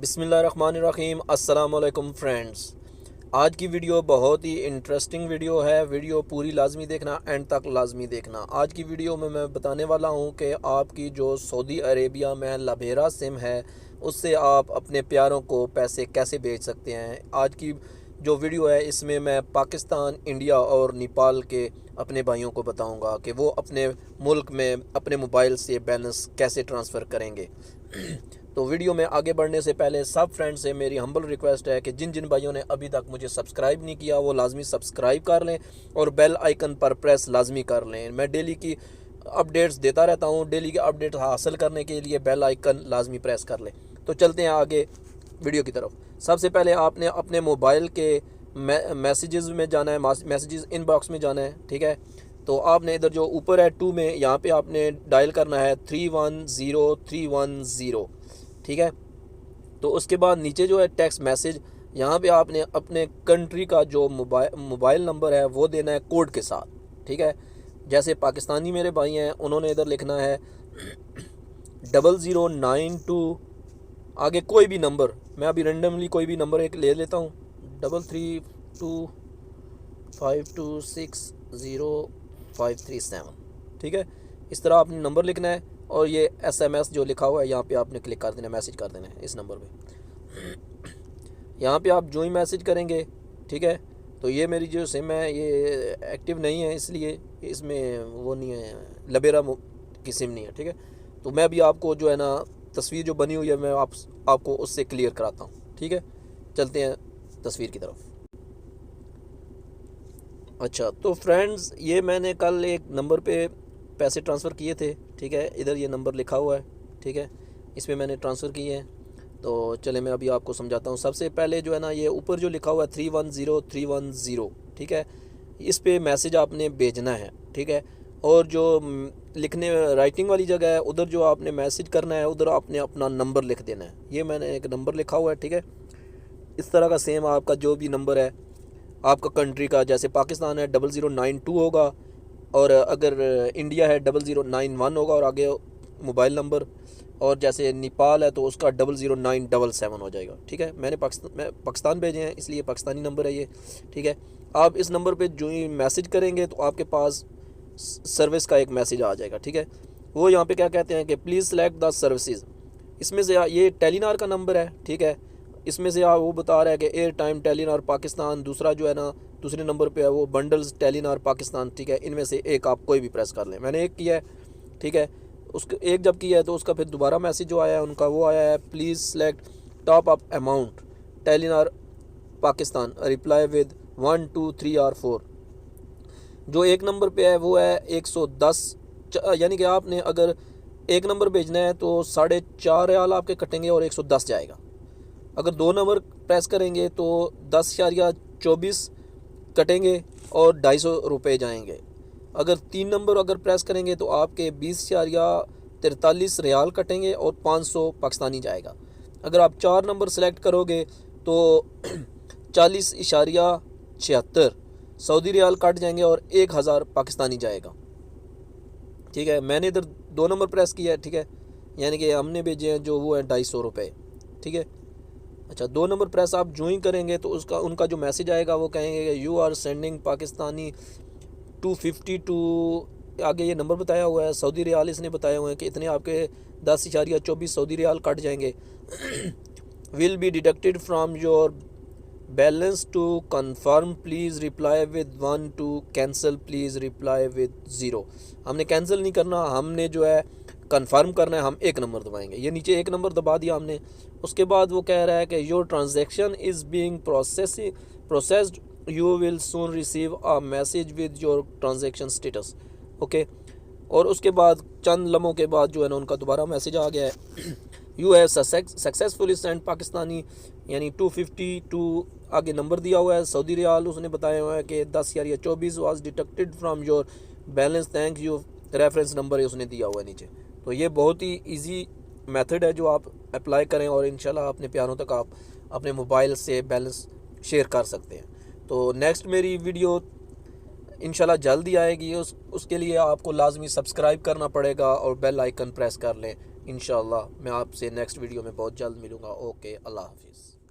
बिस्मिल्लाहिर्रहमानिर्रहीम। अस्सलाम वालेकुम फ्रेंड्स। आज की वीडियो बहुत ही इंटरेस्टिंग वीडियो है। वीडियो पूरी लाजमी देखना, एंड तक लाजमी देखना। आज की वीडियो में मैं बताने वाला हूं कि आपकी जो सऊदी अरेबिया में लबेरा सिम है उससे आप अपने प्यारों को पैसे कैसे भेज सकते हैं। आज की जो वीडियो है इसमें मैं पाकिस्तान, इंडिया और नेपाल के अपने भाइयों को बताऊंगा कि वो अपने मुल्क में अपने मोबाइल से बैलेंस कैसे ट्रांसफ़र करेंगे। तो वीडियो में आगे बढ़ने से पहले सब फ्रेंड्स से मेरी हम्बल रिक्वेस्ट है कि जिन जिन भाइयों ने अभी तक मुझे सब्सक्राइब नहीं किया वो लाजमी सब्सक्राइब कर लें और बेल आइकन पर प्रेस लाजमी कर लें। मैं डेली की अपडेट्स देता रहता हूँ। डेली के अपडेट हासिल करने के लिए बेल आइकन लाजमी प्रेस कर लें। तो चलते हैं आगे वीडियो की तरफ। सबसे पहले आपने अपने मोबाइल के मैसेजेस में जाना है, मैसेजेस इनबॉक्स में जाना है। ठीक है, तो आपने इधर जो ऊपर है 2 में, यहाँ पे आपने डायल करना है 310310। ठीक है, तो उसके बाद नीचे जो है टेक्स्ट मैसेज, यहाँ पे आपने अपने कंट्री का जो मोबाइल नंबर है वो देना है कोड के साथ। ठीक है, जैसे पाकिस्तानी मेरे भाई हैं उन्होंने इधर लिखना है 0092, आगे कोई भी नंबर, मैं अभी रेंडमली कोई भी नंबर एक ले लेता हूँ, 3325260537। ठीक है, इस तरह आपने नंबर लिखना है और ये SMS जो लिखा हुआ है यहाँ पे आपने क्लिक कर देना है, मैसेज कर देना है इस नंबर पे। यहाँ पे आप जो ही मैसेज करेंगे, ठीक है, तो ये मेरी जो सिम है ये एक्टिव नहीं है, इसलिए इसमें वो नहीं है, लबेरा की सिम नहीं है। ठीक है, तो मैं भी आपको जो है ना तस्वीर जो बनी हुई है मैं आपको उससे क्लियर कराता हूँ। ठीक है, चलते हैं तस्वीर की तरफ। अच्छा, तो फ्रेंड्स ये मैंने कल एक नंबर पे पैसे ट्रांसफ़र किए थे। ठीक है, इधर ये नंबर लिखा हुआ है। ठीक है, इस पर मैंने ट्रांसफ़र किए हैं। तो चले मैं अभी आपको समझाता हूँ। सबसे पहले जो है ना ये ऊपर जो लिखा हुआ है 310310, ठीक है, इस पे मैसेज आपने भेजना है। ठीक है, और जो लिखने राइटिंग वाली जगह है उधर जो आपने मैसेज करना है उधर आपने अपना नंबर लिख देना है। ये मैंने एक नंबर लिखा हुआ है। ठीक है, इस तरह का सेम आपका जो भी नंबर है आपका कंट्री का, जैसे पाकिस्तान है 0092 होगा, और अगर इंडिया है 0091 होगा और आगे मोबाइल नंबर, और जैसे नेपाल है तो उसका 00977 हो जाएगा। ठीक है, मैं पाकिस्तान भेजे हैं इसलिए पाकिस्तानी नंबर है ये। ठीक है, आप इस नंबर पे जो ही मैसेज करेंगे तो आपके पास सर्विस का एक मैसेज आ जाएगा। ठीक है, वो यहाँ पे क्या कहते हैं कि प्लीज़ सेलेक्ट द सर्विसेज। इसमें से ये टेलीनार का नंबर है। ठीक है, इसमें से वो बता रहा है कि एयर टाइम टेलीनार पाकिस्तान, दूसरा जो है ना दूसरे नंबर पे है वो बंडल्स टेलीनार पाकिस्तान। ठीक है, इनमें से एक आप कोई भी प्रेस कर लें। मैंने एक किया है। ठीक है, उसको एक जब किया है तो उसका फिर दोबारा मैसेज जो आया है उनका वो आया है please select top up amount Telenor Pakistan, reply with 1 2 3 और 4। जो एक नंबर पे है वो है 110, यानी कि आपने अगर एक नंबर भेजना है तो 4.5 रियाल आपके कटेंगे और 110 जाएगा। अगर 2 नंबर प्रेस करेंगे तो 10.24 कटेंगे और 250 रुपये जाएंगे। अगर 3 नंबर अगर प्रेस करेंगे तो आपके 20.43 रियाल कटेंगे और 500 पाकिस्तानी जाएगा। अगर आप 4 नंबर सेलेक्ट करोगे तो 40.76 सऊदी रियाल कट जाएंगे और 1000 पाकिस्तानी जाएगा। ठीक है, मैंने इधर 2 नंबर प्रेस किया है। ठीक है, यानी कि हमने भेजे हैं जो वो है 250 रुपये। ठीक है, अच्छा 2 नंबर प्रेस आप जो ही करेंगे तो उनका जो मैसेज आएगा वो कहेंगे यू आर सेंडिंग पाकिस्तानी 252, आगे ये नंबर बताया हुआ है, सऊदी रियाल इसने बताया हुआ है कि इतने आपके 10.24 सऊदी रियाल कट जाएंगे। Will be deducted from your balance to confirm please reply with 1 to cancel please reply with 0। हमने कैंसिल नहीं करना, हमने जो है कंफर्म करना है। हम एक नंबर दबाएंगे, ये नीचे एक नंबर दबा दिया हमने। उसके बाद वो कह रहा है कि your transaction is being processed, you will soon receive a message with your transaction status. Okay, और उसके बाद चंद लम्हों के बाद जो है ना उनका दोबारा मैसेज आ गया है you have successfully send Pakistani, यानी 252 आगे नंबर दिया हुआ है सऊदी रियाल, उसने बताया हुआ है कि 10.24 was deducted from your balance, thank you, reference number है उसने दिया हुआ है नीचे। तो ये बहुत ही ईजी मेथड है जो आप अप्लाई करें और इंशाल्लाह अपने प्यारों तक आप अपने मोबाइल से बैलेंस शेयर कर सकते हैं। तो नेक्स्ट मेरी वीडियो इंशाल्लाह जल्दी आएगी, उसके लिए आपको लाजमी सब्सक्राइब करना पड़ेगा और बेल आइकन प्रेस कर लें। इंशाल्लाह मैं आपसे नेक्स्ट वीडियो में बहुत जल्द मिलूँगा। ओके, अल्लाह हाफिज़।